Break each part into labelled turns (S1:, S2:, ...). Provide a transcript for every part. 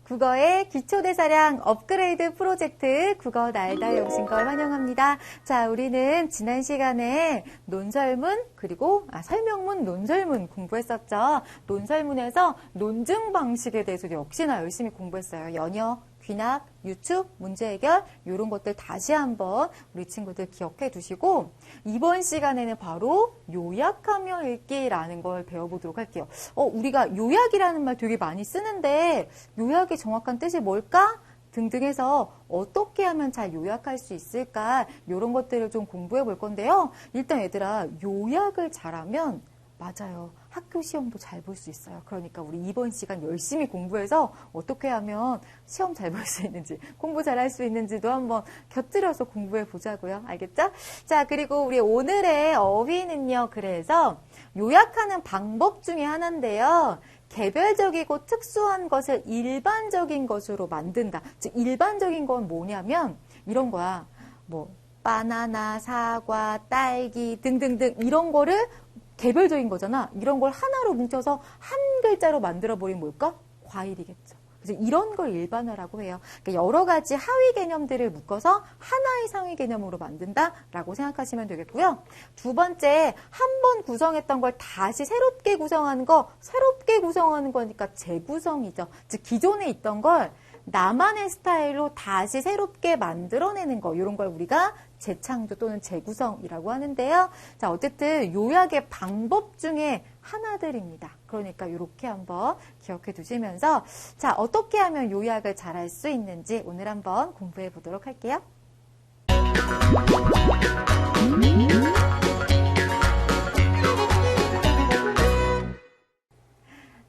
S1: 국어의 기초대사량 업그레이드 프로젝트 국어 날다에 오신 걸 환영합니다. 자, 우리는 지난 시간에 논설문 그리고 설명문, 논설문 공부했었죠. 논설문에서 논증 방식에 대해서 역시나 열심히 공부했어요. 연역, 귀납, 유축, 문제 해결 이런 것들 다시 한번 우리 친구들 기억해 두시고 이번 시간에는 바로 요약하며 읽기라는 걸 배워보도록 할게요. 우리가 요약이라는 말 되게 많이 쓰는데 요약의 정확한 뜻이 뭘까? 등등 해서 어떻게 하면 잘 요약할 수 있을까? 이런 것들을 좀 공부해 볼 건데요. 일단 얘들아 요약을 잘하면 맞아요. 학교 시험도 잘 볼 수 있어요. 그러니까 우리 이번 시간 열심히 공부해서 어떻게 하면 시험 잘 볼 수 있는지, 공부 잘할 수 있는지도 한번 곁들여서 공부해 보자고요. 알겠죠? 자, 그리고 우리 오늘의 어휘는요. 그래서 요약하는 방법 중에 하나인데요. 개별적이고 특수한 것을 일반적인 것으로 만든다. 즉 일반적인 건 뭐냐면 이런 거야. 뭐 바나나, 사과, 딸기 등등등 이런 거를 개별적인 거잖아. 이런 걸 하나로 뭉쳐서 한 글자로 만들어버리면 뭘까? 과일이겠죠. 그래서 이런 걸 일반화라고 해요. 그러니까 여러 가지 하위 개념들을 묶어서 하나의 상위 개념으로 만든다라고 생각하시면 되겠고요. 두 번째, 한 번 구성했던 걸 다시 새롭게 구성하는 거니까 재구성이죠. 즉 기존에 있던 걸 나만의 스타일로 다시 새롭게 만들어내는 거, 이런 걸 우리가 재창조 또는 재구성이라고 하는데요. 자, 어쨌든 요약의 방법 중에 하나들입니다. 그러니까 이렇게 한번 기억해 두시면서 자, 어떻게 하면 요약을 잘할 수 있는지 오늘 한번 공부해 보도록 할게요.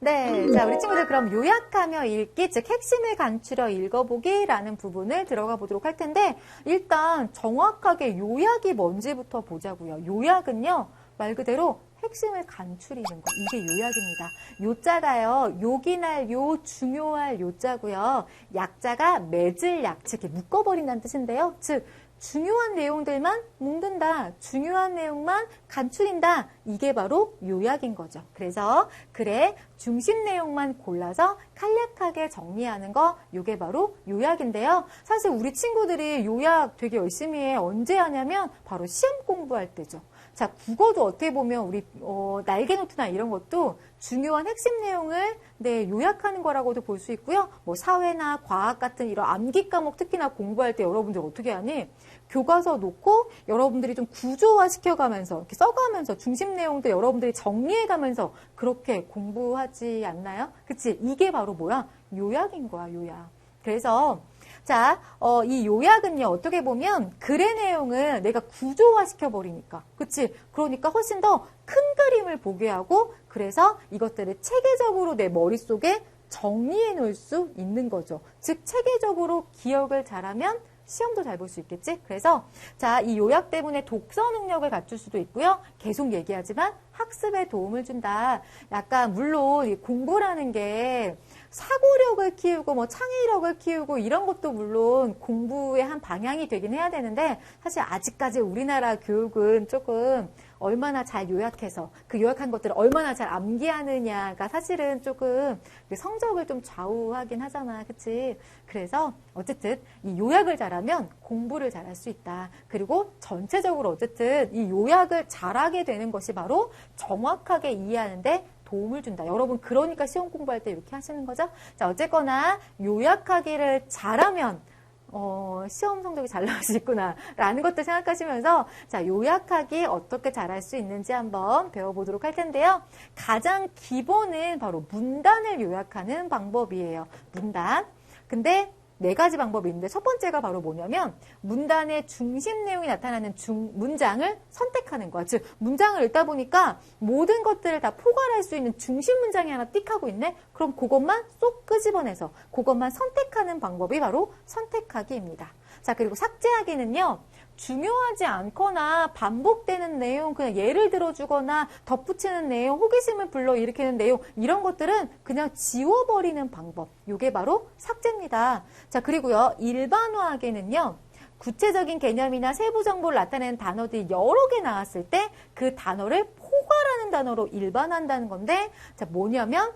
S1: 네, 자, 우리 친구들 그럼 요약하며 읽기, 즉 핵심을 간추려 읽어보기라는 부분을 들어가 보도록 할 텐데 일단 정확하게 요약이 뭔지부터 보자고요. 요약은요, 말 그대로 핵심을 간추리는 거, 이게 요약입니다. 요자가요, 요긴할 요, 중요할 요자고요. 약자가 맺을 약자, 이렇게 묶어버린다는 뜻인데요. 즉 중요한 내용들만 묶는다. 중요한 내용만 간추린다. 이게 바로 요약인 거죠. 그래서 글의 중심 내용만 골라서 간략하게 정리하는 거, 이게 바로 요약인데요. 사실 우리 친구들이 요약 되게 열심히 해. 언제 하냐면 바로 시험 공부할 때죠. 자, 국어도 어떻게 보면 우리 날개노트나 이런 것도 중요한 핵심 내용을 요약하는 거라고도 볼 수 있고요. 뭐 사회나 과학 같은 이런 암기 과목 특히나 공부할 때 여러분들 어떻게 하니? 교과서 놓고 여러분들이 좀 구조화 시켜가면서 이렇게 써가면서 중심 내용도 여러분들이 정리해가면서 그렇게 공부하지 않나요? 그치? 이게 바로 뭐야? 요약인 거야, 요약. 그래서 자, 이 요약은요, 어떻게 보면 글의 내용을 내가 구조화 시켜버리니까. 그치? 그러니까 훨씬 더 큰 그림을 보게 하고, 그래서 이것들을 체계적으로 내 머릿속에 정리해 놓을 수 있는 거죠. 즉, 체계적으로 기억을 잘하면 시험도 잘 볼 수 있겠지? 그래서 자, 이 요약 때문에 독서 능력을 갖출 수도 있고요. 계속 얘기하지만 학습에 도움을 준다. 약간 물론 이 공부라는 게 사고력을 키우고 뭐 창의력을 키우고 이런 것도 물론 공부의 한 방향이 되긴 해야 되는데 사실 아직까지 우리나라 교육은 조금 얼마나 잘 요약해서 그 요약한 것들을 얼마나 잘 암기하느냐가 사실은 조금 성적을 좀 좌우하긴 하잖아. 그치? 그래서 어쨌든 이 요약을 잘하면 공부를 잘할 수 있다. 그리고 전체적으로 어쨌든 이 요약을 잘하게 되는 것이 바로 정확하게 이해하는데 도움을 준다. 여러분 그러니까 시험 공부할 때 이렇게 하시는 거죠? 자, 어쨌거나 요약하기를 잘하면 시험 성적이 잘 나올 수 있구나 라는 것도 생각하시면서 자, 요약하기 어떻게 잘할 수 있는지 한번 배워보도록 할 텐데요. 가장 기본은 바로 문단을 요약하는 방법이에요. 문단. 근데 4가지 방법이 있는데 첫 번째가 바로 뭐냐면 문단의 중심 내용이 나타나는 문장을 선택하는 거야. 즉 문장을 읽다 보니까 모든 것들을 다 포괄할 수 있는 중심 문장이 하나 띡 하고 있네. 그럼 그것만 쏙 끄집어내서 그것만 선택하는 방법이 바로 선택하기입니다. 자, 그리고 삭제하기는요. 중요하지 않거나 반복되는 내용, 그냥 예를 들어주거나 덧붙이는 내용, 호기심을 불러일으키는 내용 이런 것들은 그냥 지워버리는 방법. 이게 바로 삭제입니다. 자, 그리고요. 일반화하기는요. 구체적인 개념이나 세부 정보를 나타내는 단어들이 여러 개 나왔을 때 그 단어를 포괄하는 단어로 일반화한다는 건데, 자, 뭐냐면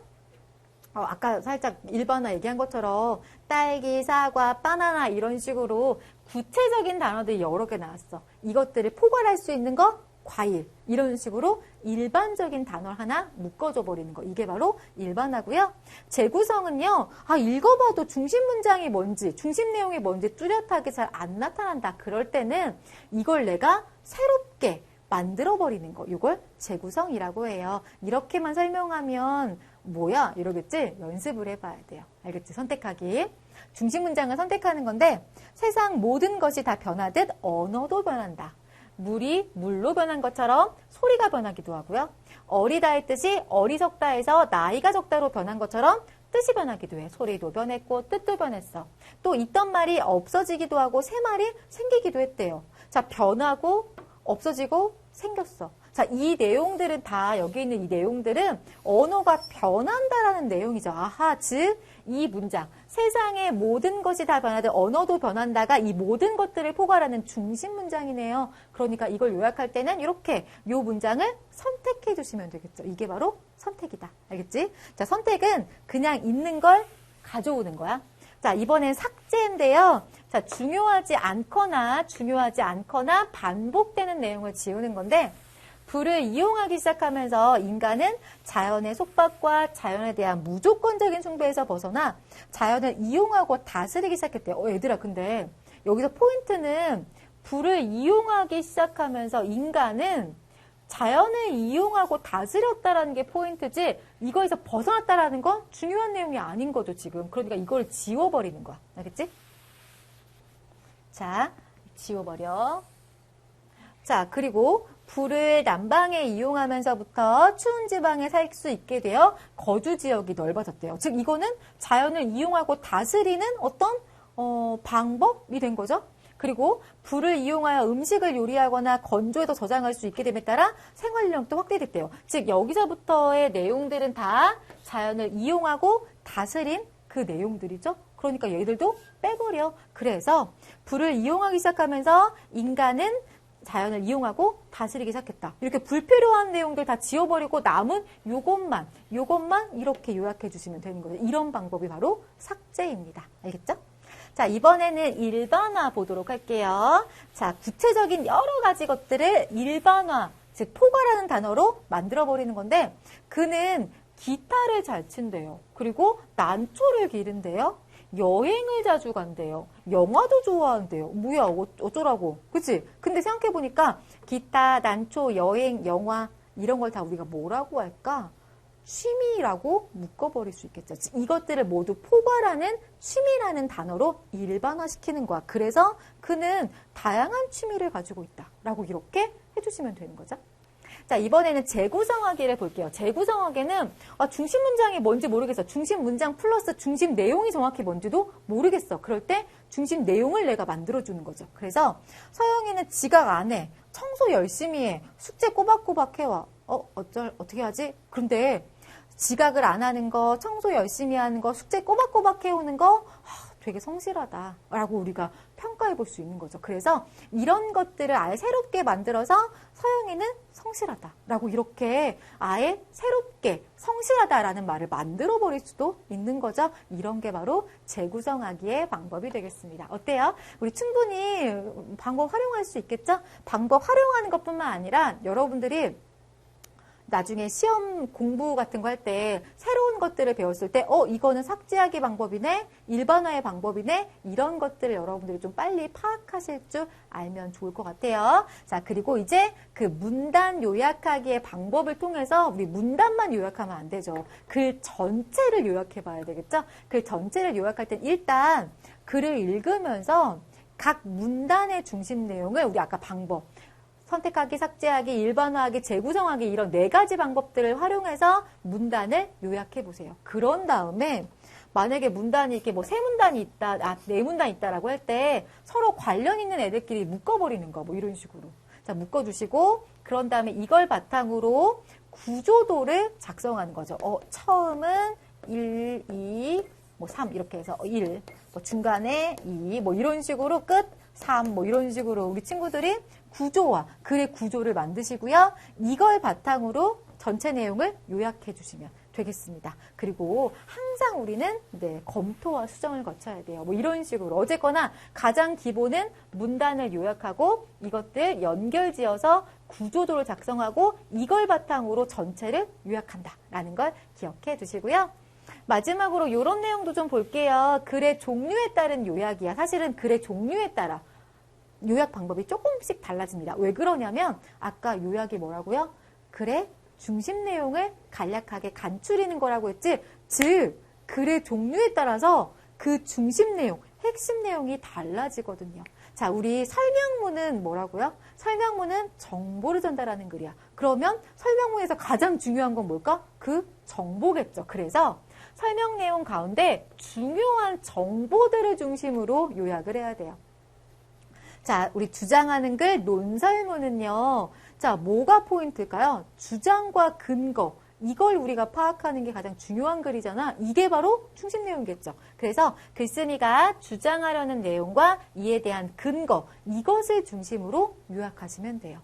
S1: 아까 살짝 일반화 얘기한 것처럼 딸기, 사과, 바나나 이런 식으로 구체적인 단어들이 여러 개 나왔어. 이것들을 포괄할 수 있는 거, 과일 이런 식으로 일반적인 단어 하나 묶어줘 버리는 거. 이게 바로 일반화고요. 재구성은요. 읽어봐도 중심 문장이 뭔지, 중심 내용이 뭔지 뚜렷하게 잘 안 나타난다. 그럴 때는 이걸 내가 새롭게 만들어버리는 거. 이걸 재구성이라고 해요. 이렇게만 설명하면 뭐야? 이러겠지? 연습을 해봐야 돼요. 알겠지? 선택하기. 중심 문장을 선택하는 건데 세상 모든 것이 다 변하듯 언어도 변한다. 물이 물로 변한 것처럼 소리가 변하기도 하고요. 어리다 했듯이 어리석다에서 나이가 적다로 변한 것처럼 뜻이 변하기도 해. 소리도 변했고 뜻도 변했어. 또 있던 말이 없어지기도 하고 새 말이 생기기도 했대요. 자, 변하고 없어지고 생겼어. 자, 이 내용들은 다 여기 있는 이 내용들은 언어가 변한다라는 내용이죠. 아하, 즉 이 문장 세상의 모든 것이 다 변하듯 언어도 변한다가 이 모든 것들을 포괄하는 중심 문장이네요. 그러니까 이걸 요약할 때는 이렇게 이 문장을 선택해 주시면 되겠죠. 이게 바로 선택이다. 알겠지? 자, 선택은 그냥 있는 걸 가져오는 거야. 자, 이번엔 삭제인데요. 자, 중요하지 않거나 반복되는 내용을 지우는 건데 불을 이용하기 시작하면서 인간은 자연의 속박과 자연에 대한 무조건적인 숭배에서 벗어나 자연을 이용하고 다스리기 시작했대요. 얘들아, 근데 여기서 포인트는 불을 이용하기 시작하면서 인간은 자연을 이용하고 다스렸다라는 게 포인트지 이거에서 벗어났다라는 건 중요한 내용이 아닌 거죠, 지금. 그러니까 이걸 지워버리는 거야. 알겠지? 자, 지워버려. 자, 그리고 불을 난방에 이용하면서부터 추운 지방에 살 수 있게 되어 거주 지역이 넓어졌대요. 즉 이거는 자연을 이용하고 다스리는 어떤 방법이 된 거죠. 그리고 불을 이용하여 음식을 요리하거나 건조해서 저장할 수 있게 됨에 따라 생활 연령도 확대됐대요. 즉 여기서부터의 내용들은 다 자연을 이용하고 다스린 그 내용들이죠. 그러니까 얘들도 빼버려. 그래서 불을 이용하기 시작하면서 인간은 자연을 이용하고 다스리기 시작했다. 이렇게 불필요한 내용들 다 지워버리고 남은 요것만 이렇게 요약해 주시면 되는 거죠. 이런 방법이 바로 삭제입니다. 알겠죠? 자, 이번에는 일반화 보도록 할게요. 자, 구체적인 여러 가지 것들을 일반화, 즉 포괄하는 단어로 만들어버리는 건데 그는 기타를 잘 친대요. 그리고 난초를 기른대요. 여행을 자주 간대요. 영화도 좋아한대요. 뭐야, 어쩌라고. 그치? 근데 생각해보니까 기타, 난초, 여행, 영화 이런 걸 다 우리가 뭐라고 할까? 취미라고 묶어버릴 수 있겠죠. 이것들을 모두 포괄하는 취미라는 단어로 일반화시키는 거야. 그래서 그는 다양한 취미를 가지고 있다라고 이렇게 해주시면 되는 거죠. 자, 이번에는 재구성하기를 볼게요. 재구성하기는 중심 문장이 뭔지 모르겠어. 중심 문장 플러스 중심 내용이 정확히 뭔지도 모르겠어. 그럴 때 중심 내용을 내가 만들어주는 거죠. 그래서 서영이는 지각 안 해. 청소 열심히 해. 숙제 꼬박꼬박 해와. 어떻게 하지? 그런데 지각을 안 하는 거, 청소 열심히 하는 거, 숙제 꼬박꼬박 해오는 거 되게 성실하다라고 우리가 평가해 볼 수 있는 거죠. 그래서 이런 것들을 아예 새롭게 만들어서 서영이는 성실하다라고 이렇게 아예 새롭게 성실하다라는 말을 만들어 버릴 수도 있는 거죠. 이런 게 바로 재구성하기의 방법이 되겠습니다. 어때요? 우리 충분히 방법 활용할 수 있겠죠? 방법 활용하는 것뿐만 아니라 여러분들이 나중에 시험 공부 같은 거 할 때 새로운 것들을 배웠을 때 이거는 삭제하기 방법이네, 일반화의 방법이네, 이런 것들을 여러분들이 좀 빨리 파악하실 줄 알면 좋을 것 같아요. 자, 그리고 이제 그 문단 요약하기의 방법을 통해서 우리 문단만 요약하면 안 되죠. 글 전체를 요약해 봐야 되겠죠? 글 전체를 요약할 땐 일단 글을 읽으면서 각 문단의 중심 내용을 우리 아까 방법 선택하기, 삭제하기, 일반화하기, 재구성하기 이런 4가지 방법들을 활용해서 문단을 요약해 보세요. 그런 다음에 만약에 문단이 이렇게 뭐 3문단이 있다, 4문단이 있다라고 할 때 서로 관련 있는 애들끼리 묶어버리는 거, 뭐 이런 식으로. 자, 묶어주시고 그런 다음에 이걸 바탕으로 구조도를 작성하는 거죠. 처음은 1, 2, 3 이렇게 해서 1, 뭐 중간에 2, 뭐 이런 식으로 끝 삶, 뭐 이런 식으로 우리 친구들이 구조화, 글의 구조를 만드시고요. 이걸 바탕으로 전체 내용을 요약해 주시면 되겠습니다. 그리고 항상 우리는 검토와 수정을 거쳐야 돼요. 뭐 이런 식으로. 어쨌거나 가장 기본은 문단을 요약하고 이것들 연결지어서 구조도를 작성하고 이걸 바탕으로 전체를 요약한다라는 걸 기억해 두시고요. 마지막으로 이런 내용도 좀 볼게요. 글의 종류에 따른 요약이야. 사실은 글의 종류에 따라 요약 방법이 조금씩 달라집니다. 왜 그러냐면 아까 요약이 뭐라고요? 글의 중심 내용을 간략하게 간추리는 거라고 했지. 즉 글의 종류에 따라서 그 중심 내용, 핵심 내용이 달라지거든요. 자, 우리 설명문은 뭐라고요? 설명문은 정보를 전달하는 글이야. 그러면 설명문에서 가장 중요한 건 뭘까? 그 정보겠죠. 그래서 설명 내용 가운데 중요한 정보들을 중심으로 요약을 해야 돼요. 자, 우리 주장하는 글 논설문은요. 자, 뭐가 포인트일까요? 주장과 근거. 이걸 우리가 파악하는 게 가장 중요한 글이잖아. 이게 바로 중심 내용이겠죠. 그래서 글쓴이가 주장하려는 내용과 이에 대한 근거, 이것을 중심으로 요약하시면 돼요.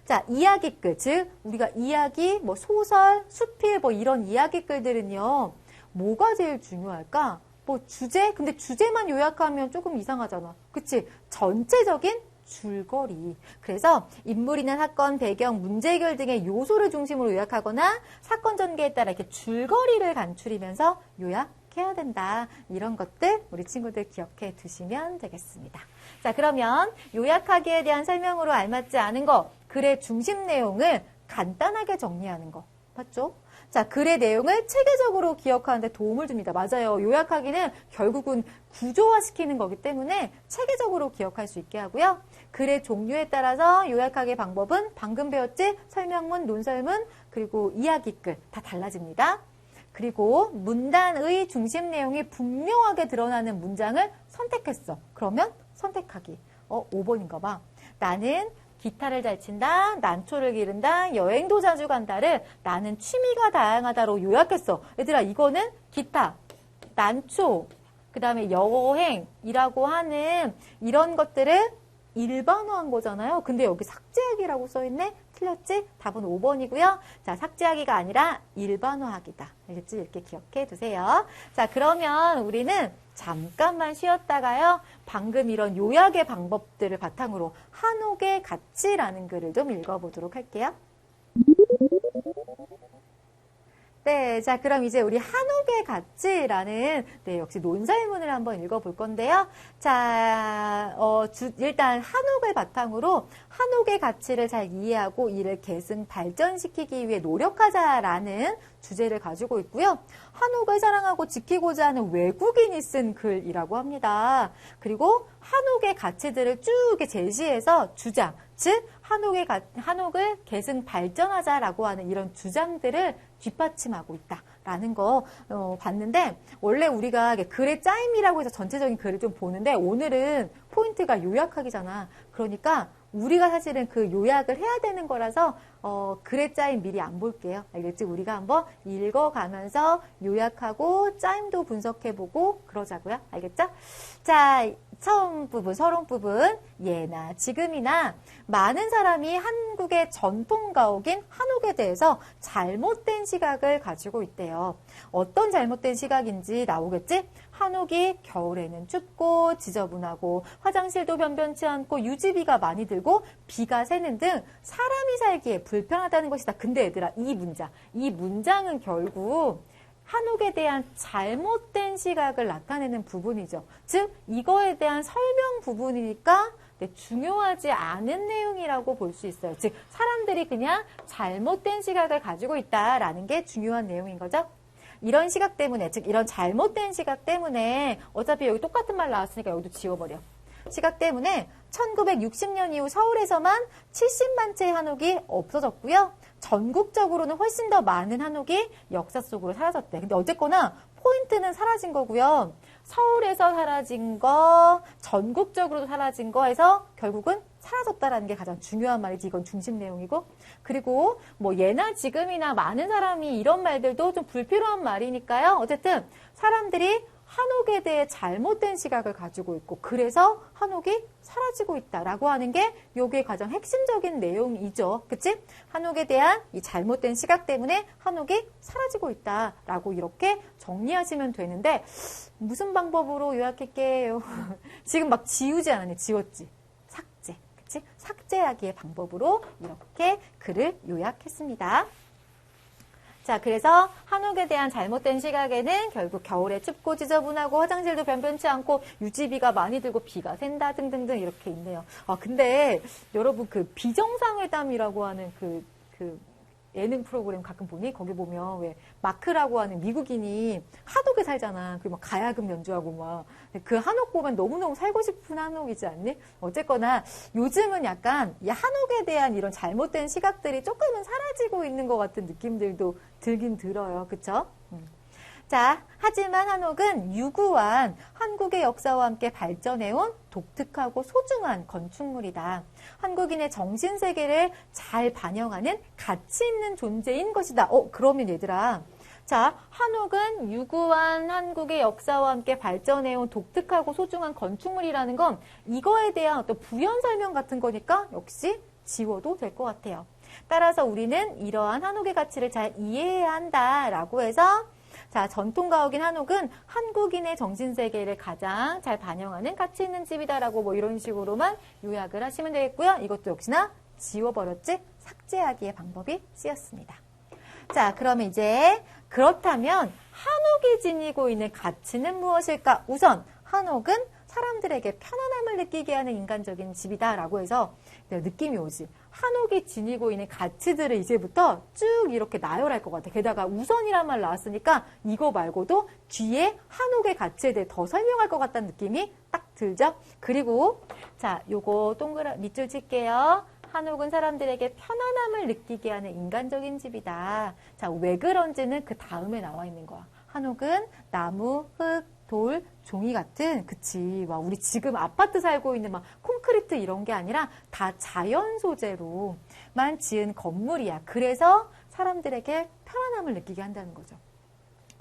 S1: 자, 이야기글, 즉 우리가 이야기, 뭐 소설, 수필, 뭐 이런 이야기글들은요. 뭐가 제일 중요할까? 뭐 주제? 근데 주제만 요약하면 조금 이상하잖아. 그치? 전체적인 줄거리. 그래서 인물이나 사건, 배경, 문제 해결 등의 요소를 중심으로 요약하거나 사건 전개에 따라 이렇게 줄거리를 간추리면서 요약해야 된다. 이런 것들 우리 친구들 기억해 두시면 되겠습니다. 자, 그러면 요약하기에 대한 설명으로 알맞지 않은 거, 글의 중심 내용을 간단하게 정리하는 거. 맞죠? 자, 글의 내용을 체계적으로 기억하는 데 도움을 줍니다. 맞아요. 요약하기는 결국은 구조화시키는 거기 때문에 체계적으로 기억할 수 있게 하고요. 글의 종류에 따라서 요약하기 방법은 방금 배웠지? 설명문, 논설문, 그리고 이야기글 다 달라집니다. 그리고 문단의 중심 내용이 분명하게 드러나는 문장을 선택했어. 그러면 선택하기. 5번인가 봐. 나는 기타를 잘 친다, 난초를 기른다, 여행도 자주 간다를 나는 취미가 다양하다로 요약했어. 얘들아, 이거는 기타, 난초, 그 다음에 여행이라고 하는 이런 것들을 일반화한 거잖아요. 근데 여기 삭제하기라고 써있네? 틀렸지? 답은 5번이고요. 자, 삭제하기가 아니라 일반화하기다. 알겠지? 이렇게 기억해 두세요. 자, 그러면 우리는 잠깐만 쉬었다가요. 방금 이런 요약의 방법들을 바탕으로 한옥의 가치라는 글을 좀 읽어보도록 할게요. 네, 자, 그럼 이제 우리 한옥의 가치라는, 역시 논설문을 한번 읽어볼 건데요. 자, 일단 한옥을 바탕으로 한옥의 가치를 잘 이해하고 이를 계승 발전시키기 위해 노력하자라는 주제를 가지고 있고요. 한옥을 사랑하고 지키고자 하는 외국인이 쓴 글이라고 합니다. 그리고 한옥의 가치들을 쭉 제시해서 주장, 즉 한옥을 계승 발전하자라고 하는 이런 주장들을 뒷받침하고 있다라는 거 봤는데, 원래 우리가 글의 짜임이라고 해서 전체적인 글을 좀 보는데 오늘은 포인트가 요약하기잖아. 그러니까 우리가 사실은 그 요약을 해야 되는 거라서 글의 짜임 미리 안 볼게요. 알겠지? 우리가 한번 읽어가면서 요약하고 짜임도 분석해보고 그러자고요. 알겠죠? 자, 처음 부분, 서론 부분, 예나 지금이나 많은 사람이 한국의 전통 가옥인 한옥에 대해서 잘못된 시각을 가지고 있대요. 어떤 잘못된 시각인지 나오겠지? 한옥이 겨울에는 춥고 지저분하고 화장실도 변변치 않고 유지비가 많이 들고 비가 새는 등 사람이 살기에 불편하다는 것이다. 근데 얘들아, 이 문장은 결국 한옥에 대한 잘못된 시각을 나타내는 부분이죠. 즉 이거에 대한 설명 부분이니까 중요하지 않은 내용이라고 볼 수 있어요. 즉 사람들이 그냥 잘못된 시각을 가지고 있다라는 게 중요한 내용인 거죠. 이런 시각 때문에, 즉 이런 잘못된 시각 때문에, 어차피 여기 똑같은 말 나왔으니까 여기도 지워버려. 시각 때문에 1960년 이후 서울에서만 70만 채의 한옥이 없어졌고요. 전국적으로는 훨씬 더 많은 한옥이 역사 속으로 사라졌대. 근데 어쨌거나 포인트는 사라진 거고요. 서울에서 사라진 거, 전국적으로 사라진 거 해서 결국은 사라졌다라는 게 가장 중요한 말이지. 이건 중심 내용이고. 그리고 뭐 예나 지금이나 많은 사람이 이런 말들도 좀 불필요한 말이니까요. 어쨌든 사람들이 한옥에 대해 잘못된 시각을 가지고 있고 그래서 한옥이 사라지고 있다라고 하는 게 요게 가장 핵심적인 내용이죠. 그치? 한옥에 대한 이 잘못된 시각 때문에 한옥이 사라지고 있다라고 이렇게 정리하시면 되는데 무슨 방법으로 요약할게요? 지금 막 지우지 않았니? 지웠지? 삭제. 그치? 삭제하기의 방법으로 이렇게 글을 요약했습니다. 자, 그래서 한옥에 대한 잘못된 시각에는 결국 겨울에 춥고 지저분하고 화장실도 변변치 않고 유지비가 많이 들고 비가 샌다 등등등 이렇게 있네요. 근데 여러분 그 비정상회담이라고 하는 그 예능 프로그램 가끔 보니 거기 보면 왜 마크라고 하는 미국인이 한옥에 살잖아. 그리고 막 가야금 연주하고 막 그 한옥 보면 너무너무 살고 싶은 한옥이지 않니? 어쨌거나 요즘은 약간 이 한옥에 대한 이런 잘못된 시각들이 조금은 사라지고 있는 것 같은 느낌들도 들긴 들어요. 그쵸? 자, 하지만 한옥은 유구한 한국의 역사와 함께 발전해온 독특하고 소중한 건축물이다. 한국인의 정신세계를 잘 반영하는 가치 있는 존재인 것이다. 그러면 얘들아. 자, 한옥은 유구한 한국의 역사와 함께 발전해온 독특하고 소중한 건축물이라는 건 이거에 대한 어떤 부연 설명 같은 거니까 역시 지워도 될 것 같아요. 따라서 우리는 이러한 한옥의 가치를 잘 이해해야 한다라고 해서 자, 전통가옥인 한옥은 한국인의 정신세계를 가장 잘 반영하는 가치 있는 집이다라고 뭐 이런 식으로만 요약을 하시면 되겠고요. 이것도 역시나 지워버렸지? 삭제하기의 방법이 쓰였습니다. 자, 그러면 이제 그렇다면 한옥이 지니고 있는 가치는 무엇일까? 우선 한옥은 사람들에게 편안함을 느끼게 하는 인간적인 집이다라고 해서 느낌이 오지. 한옥이 지니고 있는 가치들을 이제부터 쭉 이렇게 나열할 것 같아. 게다가 우선이란 말 나왔으니까 이거 말고도 뒤에 한옥의 가치에 대해 더 설명할 것 같다는 느낌이 딱 들죠? 그리고 자, 요거 동그라 밑줄 칠게요. 한옥은 사람들에게 편안함을 느끼게 하는 인간적인 집이다. 자, 왜 그런지는 그 다음에 나와 있는 거야. 한옥은 나무, 흙, 돌, 종이 같은 그치 막 우리 지금 아파트 살고 있는 막 콘크리트 이런 게 아니라 다 자연 소재로만 지은 건물이야. 그래서 사람들에게 편안함을 느끼게 한다는 거죠.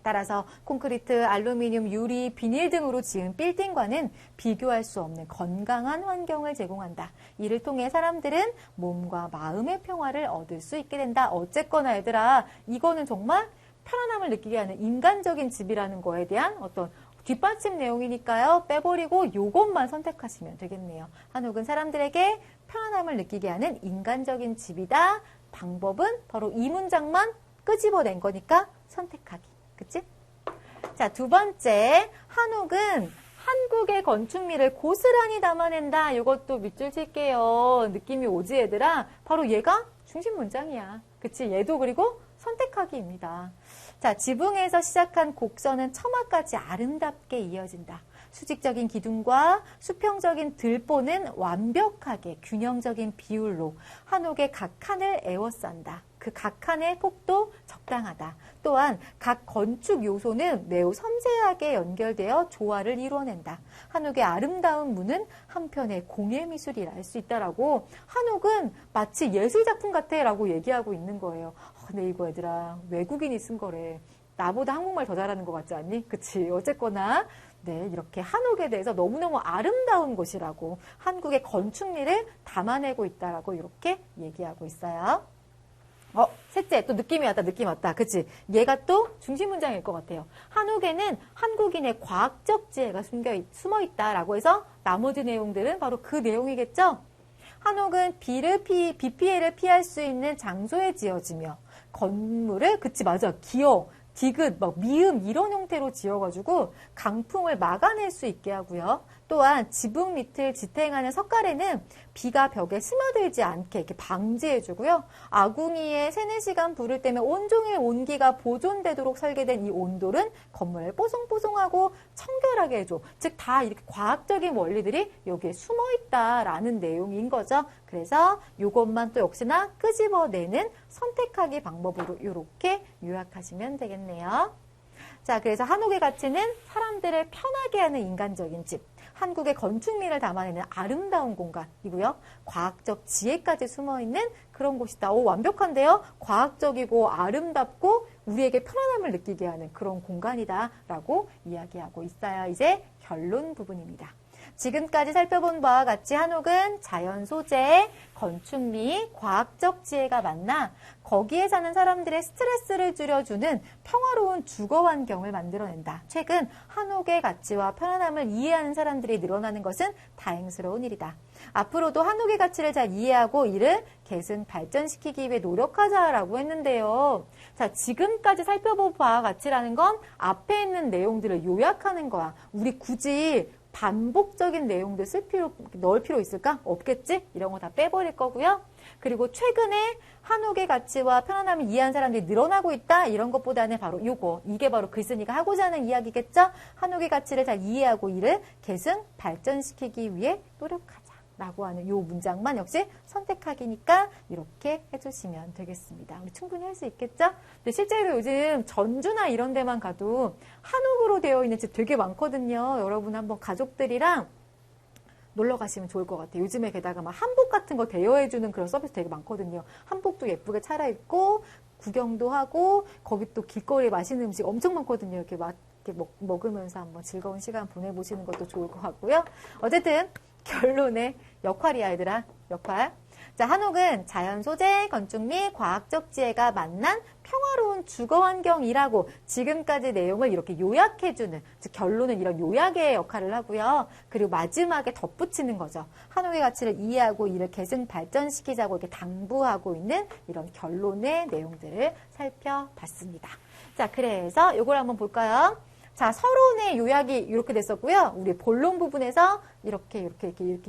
S1: 따라서 콘크리트, 알루미늄, 유리, 비닐 등으로 지은 빌딩과는 비교할 수 없는 건강한 환경을 제공한다. 이를 통해 사람들은 몸과 마음의 평화를 얻을 수 있게 된다. 어쨌거나 얘들아, 이거는 정말 편안함을 느끼게 하는 인간적인 집이라는 거에 대한 어떤 뒷받침 내용이니까요. 빼버리고 요것만 선택하시면 되겠네요. 한옥은 사람들에게 편안함을 느끼게 하는 인간적인 집이다. 방법은 바로 이 문장만 끄집어낸 거니까 선택하기. 그치? 자, 두 번째, 한옥은 한국의 건축미를 고스란히 담아낸다. 이것도 밑줄 칠게요. 느낌이 오지 얘들아? 바로 얘가 중심 문장이야. 그치? 얘도 그리고 선택하기입니다. 자, 지붕에서 시작한 곡선은 처마까지 아름답게 이어진다. 수직적인 기둥과 수평적인 들보는 완벽하게 균형적인 비율로 한옥의 각 칸을 에워싼다. 그 각 칸의 폭도 적당하다. 또한 각 건축 요소는 매우 섬세하게 연결되어 조화를 이루어낸다. 한옥의 아름다운 문은 한편의 공예 미술이라 할 수 있다라고 한옥은 마치 예술작품 같아라고 얘기하고 있는 거예요. 근데 이거 얘들아 외국인이 쓴 거래. 나보다 한국말 더 잘하는 것 같지 않니? 그치? 어쨌거나 네, 이렇게 한옥에 대해서 너무너무 아름다운 곳이라고 한국의 건축미를 담아내고 있다라고 이렇게 얘기하고 있어요. 셋째, 또 느낌이 왔다. 그치? 얘가 또 중심 문장일 것 같아요. 한옥에는 한국인의 과학적 지혜가 숨어 있다라고 해서 나머지 내용들은 바로 그 내용이겠죠? 한옥은 비 피해를 피할 수 있는 장소에 지어지며 건물을, 그치, 맞아. 기어, 디귿, 막 미음 이런 형태로 지어가지고 강풍을 막아낼 수 있게 하고요. 또한 지붕 밑을 지탱하는 석가래는 비가 벽에 스며들지 않게 이렇게 방지해주고요. 아궁이에 3-4시간 불을 때면 온종일 온기가 보존되도록 설계된 이 온돌은 건물을 뽀송뽀송하고 청결하게 해줘. 즉 다 이렇게 과학적인 원리들이 여기에 숨어있다라는 내용인 거죠. 그래서 이것만 또 역시나 끄집어내는 선택하기 방법으로 이렇게 요약하시면 되겠네요. 자, 그래서 한옥의 가치는 사람들을 편하게 하는 인간적인 집, 한국의 건축미를 담아내는 아름다운 공간이고요. 과학적 지혜까지 숨어있는 그런 곳이다. 오, 완벽한데요? 과학적이고 아름답고 우리에게 편안함을 느끼게 하는 그런 공간이다라고 이야기하고 있어요. 이제 결론 부분입니다. 지금까지 살펴본 바와 같이 한옥은 자연 소재, 건축 및 과학적 지혜가 만나 거기에 사는 사람들의 스트레스를 줄여주는 평화로운 주거 환경을 만들어낸다. 최근 한옥의 가치와 편안함을 이해하는 사람들이 늘어나는 것은 다행스러운 일이다. 앞으로도 한옥의 가치를 잘 이해하고 이를 계승 발전시키기 위해 노력하자라고 했는데요. 자, 지금까지 살펴본 바와 같이라는 건 앞에 있는 내용들을 요약하는 거야. 우리 굳이 반복적인 내용들 넣을 필요 있을까? 없겠지? 이런 거 다 빼버릴 거고요. 그리고 최근에 한옥의 가치와 편안함을 이해한 사람들이 늘어나고 있다? 이런 것보다는 바로 이게 바로 글쓴이가 하고자 하는 이야기겠죠? 한옥의 가치를 잘 이해하고 이를 계승 발전시키기 위해 노력하자. 라고 하는 이 문장만 역시 선택하기니까 이렇게 해주시면 되겠습니다. 우리 충분히 할 수 있겠죠? 근데 실제로 요즘 전주나 이런 데만 가도 한옥으로 되어 있는 집 되게 많거든요. 여러분 한번 가족들이랑 놀러 가시면 좋을 것 같아요. 요즘에 게다가 막 한복 같은 거 대여해주는 그런 서비스 되게 많거든요. 한복도 예쁘게 차려입고 구경도 하고 거기 또 길거리에 맛있는 음식 엄청 많거든요. 이렇게 먹으면서 한번 즐거운 시간 보내보시는 것도 좋을 것 같고요. 어쨌든 결론의 역할이야, 얘들아. 역할. 자, 한옥은 자연 소재, 건축 및 과학적 지혜가 만난 평화로운 주거 환경이라고 지금까지 내용을 이렇게 요약해주는, 즉 결론은 이런 요약의 역할을 하고요. 그리고 마지막에 덧붙이는 거죠. 한옥의 가치를 이해하고 이를 계승 발전시키자고 이렇게 당부하고 있는 이런 결론의 내용들을 살펴봤습니다. 자, 그래서 이걸 한번 볼까요? 자, 서론의 요약이 이렇게 됐었고요. 우리 본론 부분에서 이렇게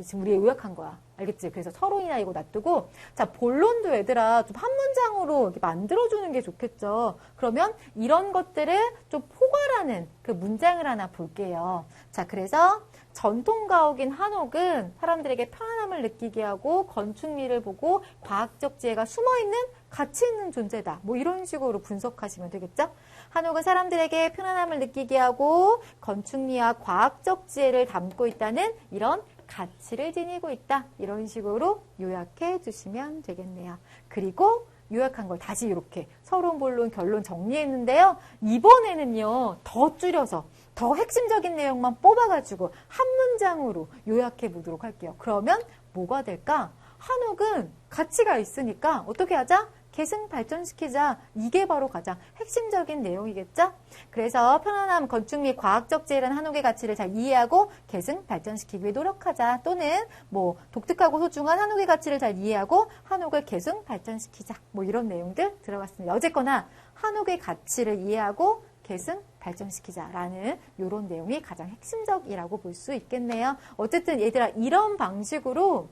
S1: 지금 우리가 요약한 거야. 알겠지? 그래서 서론이나 이거 놔두고, 자, 본론도 얘들아 좀 한 문장으로 이렇게 만들어주는 게 좋겠죠. 그러면 이런 것들을 좀 포괄하는 그 문장을 하나 볼게요. 자, 그래서 전통가옥인 한옥은 사람들에게 편안함을 느끼게 하고 건축미를 보고 과학적 지혜가 숨어있는 가치 있는 존재다. 뭐 이런 식으로 분석하시면 되겠죠? 한옥은 사람들에게 편안함을 느끼게 하고 건축미와 과학적 지혜를 담고 있다는 이런 가치를 지니고 있다. 이런 식으로 요약해 주시면 되겠네요. 그리고 요약한 걸 다시 이렇게 서론, 본론, 결론 정리했는데요. 이번에는요. 더 줄여서 더 핵심적인 내용만 뽑아가지고 한 문장으로 요약해 보도록 할게요. 그러면 뭐가 될까? 한옥은 가치가 있으니까 어떻게 하자? 계승 발전시키자. 이게 바로 가장 핵심적인 내용이겠죠? 그래서 편안함, 건축 및 과학적 지혜라는 한옥의 가치를 잘 이해하고 계승 발전시키기 위해 노력하자. 또는 뭐 독특하고 소중한 한옥의 가치를 잘 이해하고 한옥을 계승 발전시키자. 뭐 이런 내용들 들어갔습니다. 어쨌거나 한옥의 가치를 이해하고 계승 발전시키자라는 이런 내용이 가장 핵심적이라고 볼 수 있겠네요. 어쨌든 얘들아 이런 방식으로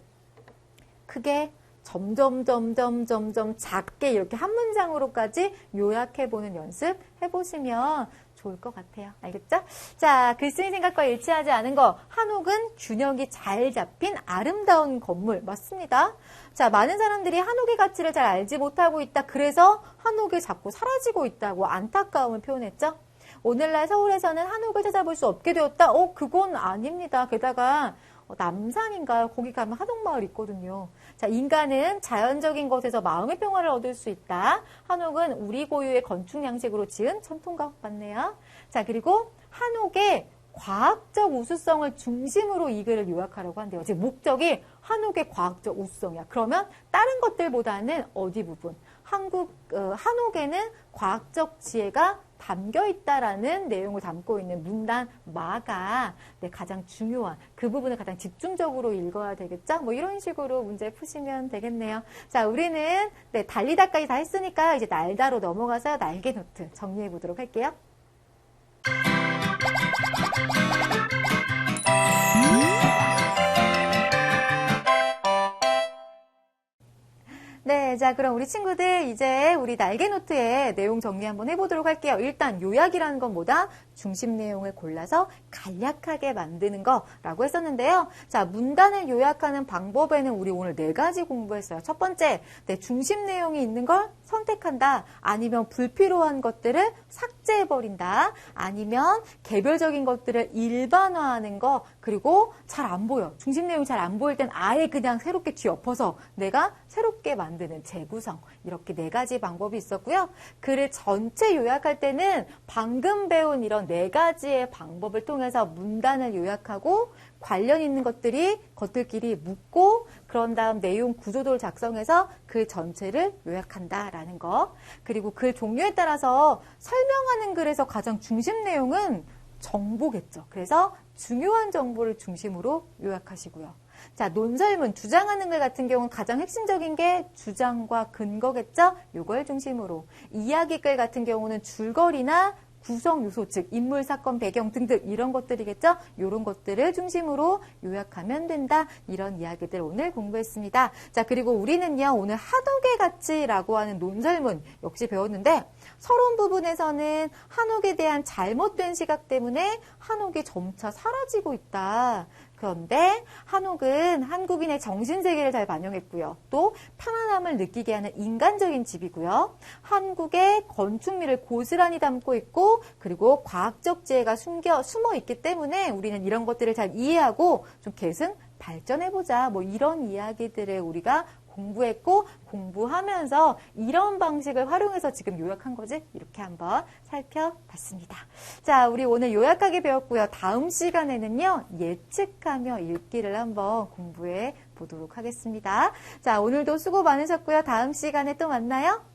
S1: 크게 점점 작게 이렇게 한 문장으로까지 요약해보는 연습 해보시면 좋을 것 같아요. 알겠죠? 자, 글쓴이 생각과 일치하지 않은 거. 한옥은 균형이 잘 잡힌 아름다운 건물. 맞습니다. 자, 많은 사람들이 한옥의 가치를 잘 알지 못하고 있다. 그래서 한옥이 자꾸 사라지고 있다고 안타까움을 표현했죠? 오늘날 서울에서는 한옥을 찾아볼 수 없게 되었다. 그건 아닙니다. 게다가 남산인가요? 거기 가면 한옥마을 있거든요. 자, 인간은 자연적인 것에서 마음의 평화를 얻을 수 있다. 한옥은 우리 고유의 건축 양식으로 지은 전통가옥 맞네요. 자, 그리고 한옥의 과학적 우수성을 중심으로 이 글을 요약하려고 한대요. 즉 목적이 한옥의 과학적 우수성이야. 그러면 다른 것들보다는 어디 부분? 한옥에는 과학적 지혜가 담겨 있다라는 내용을 담고 있는 문단 마가 가장 중요한 그 부분을 가장 집중적으로 읽어야 되겠죠? 뭐 이런 식으로 문제 푸시면 되겠네요. 자, 우리는 달리다까지 다 했으니까 이제 날다로 넘어가서 날개 노트 정리해 보도록 할게요. 네, 자, 그럼 우리 친구들 이제 우리 날개 노트에 내용 정리 한번 해보도록 할게요. 일단 요약이라는 건 뭐다? 중심 내용을 골라서 간략하게 만드는 거라고 했었는데요. 자, 문단을 요약하는 방법에는 우리 오늘 4가지 공부했어요. 첫 번째, 내 중심 내용이 있는 걸 선택한다. 아니면 불필요한 것들을 삭제해버린다. 아니면 개별적인 것들을 일반화하는 거. 그리고 잘 안 보여. 중심 내용이 잘 안 보일 땐 아예 그냥 새롭게 뒤엎어서 내가 새롭게 만드는 재구성. 이렇게 4가지 방법이 있었고요. 글을 전체 요약할 때는 방금 배운 이런 4가지의 방법을 통해서 문단을 요약하고 관련 있는 것들끼리 묶고 그런 다음 내용 구조도를 작성해서 글 전체를 요약한다라는 거. 그리고 글 종류에 따라서 설명하는 글에서 가장 중심 내용은 정보겠죠. 그래서 중요한 정보를 중심으로 요약하시고요. 자, 논설문, 주장하는 글 같은 경우는 가장 핵심적인 게 주장과 근거겠죠? 요걸 중심으로. 이야기글 같은 경우는 줄거리나 구성 요소, 즉 인물, 사건, 배경 등등 이런 것들이겠죠? 이런 것들을 중심으로 요약하면 된다. 이런 이야기들 오늘 공부했습니다. 자, 그리고 우리는요, 오늘 한옥의 가치라고 하는 논설문 역시 배웠는데 서론 부분에서는 한옥에 대한 잘못된 시각 때문에 한옥이 점차 사라지고 있다. 그런데 한옥은 한국인의 정신세계를 잘 반영했고요. 또 편안함을 느끼게 하는 인간적인 집이고요. 한국의 건축미를 고스란히 담고 있고 그리고 과학적 지혜가 숨어 있기 때문에 우리는 이런 것들을 잘 이해하고 좀 계승 발전해보자. 뭐 이런 이야기들을 우리가 공부했고 공부하면서 이런 방식을 활용해서 지금 요약한 거지? 이렇게 한번 살펴봤습니다. 자, 우리 오늘 요약하게 배웠고요. 다음 시간에는요. 예측하며 읽기를 한번 공부해 보도록 하겠습니다. 자, 오늘도 수고 많으셨고요. 다음 시간에 또 만나요.